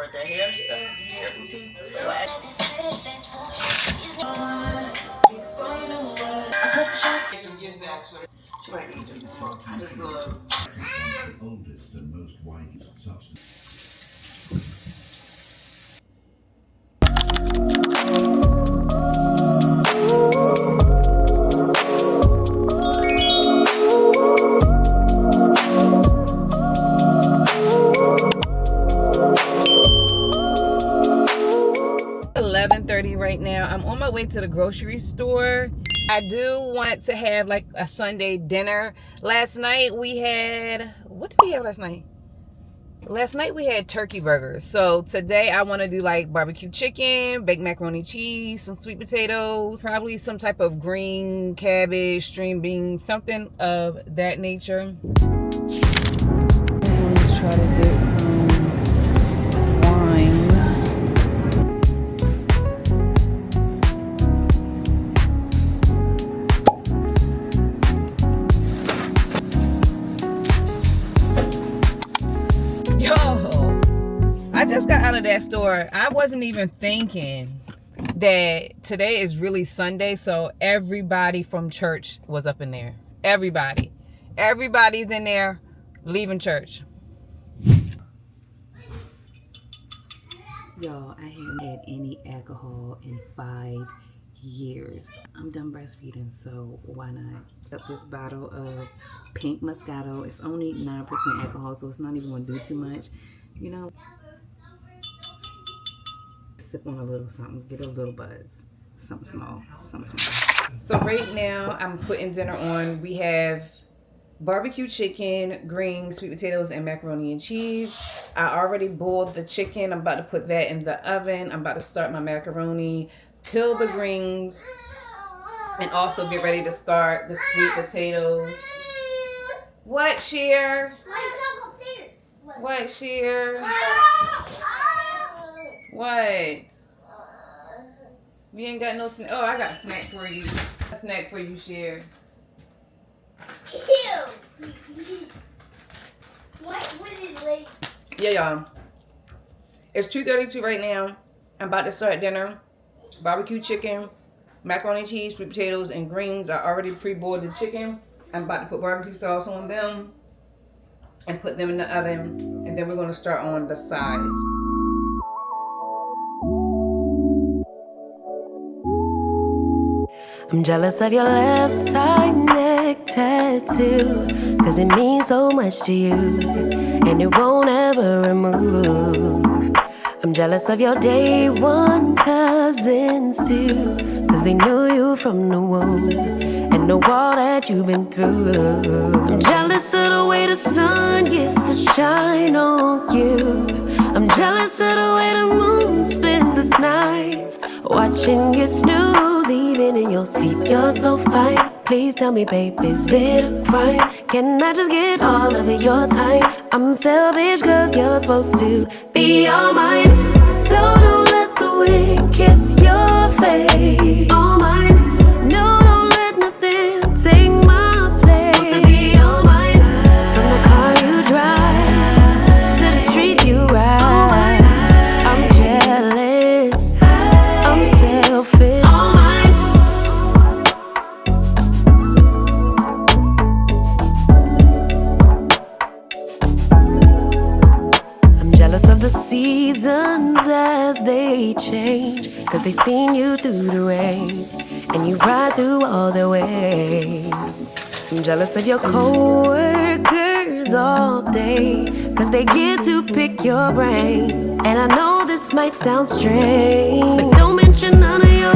The hair stuff, the hair boutique. So I she might need to. I just love. The oldest and most widely substance. 11:30 right now. I'm on my way to the grocery store. I do want to have like a Sunday dinner. Last night we had, what did we have last night? Last night we had turkey burgers. So today I want to do like barbecue chicken, baked macaroni cheese, some sweet potatoes, probably some type of green cabbage, string beans, something of that nature. I'm going to try to get some wine. I just got out of that store. I wasn't even thinking that today is really Sunday, so everybody from church was up in there. Everybody's in there leaving church. Y'all, I haven't had any alcohol in 5 years. I'm done breastfeeding, so why not? Up this bottle of pink Moscato. It's only 9% alcohol, so it's not even gonna do too much. You know, sip on a little something, get a little buzz. Something small. So right now, I'm putting dinner on. We have barbecue chicken, greens, sweet potatoes, and macaroni and cheese. I already boiled the chicken. I'm about to put that in the oven. I'm about to start my macaroni, peel the greens, and also get ready to start the sweet potatoes. What, Sheer? What, Sheer? What? We ain't got no snack. Oh, I got a snack for you. A snack for you, Sheer. Ew. What was it like? Yeah, y'all. It's 2:32 right now. I'm about to start dinner. Barbecue chicken, macaroni and cheese, sweet potatoes, and greens. I already pre-boiled the chicken. I'm about to put barbecue sauce on them and put them in the oven. And then we're going to start on the sides. I'm jealous of your left side neck tattoo, 'cause it means so much to you, and it won't ever remove. I'm jealous of your day one cousins too, 'cause they knew you from the womb, and know all that you've been through. I'm jealous of the way the sun gets to shine on you. I'm jealous of the way the moon spends its nights, watching you snooze even in your sleep. You're so fine. Please tell me, babe, is it a crime? Can I just get all of your time? I'm selfish 'cause you're supposed to be all mine. So don't let the wind kiss your face. All mine. No, don't let nothing take my place. Supposed to be all mine. From the car you drive to the street you ride. I'm jealous. I'm selfish. All mine. I'm jealous of the seasons as they change, 'cause they seen you through the rain and you ride through all the waves. I'm jealous of your coworkers all day, 'cause they get to pick your brain. And I know this might sound strange, but don't mention none of your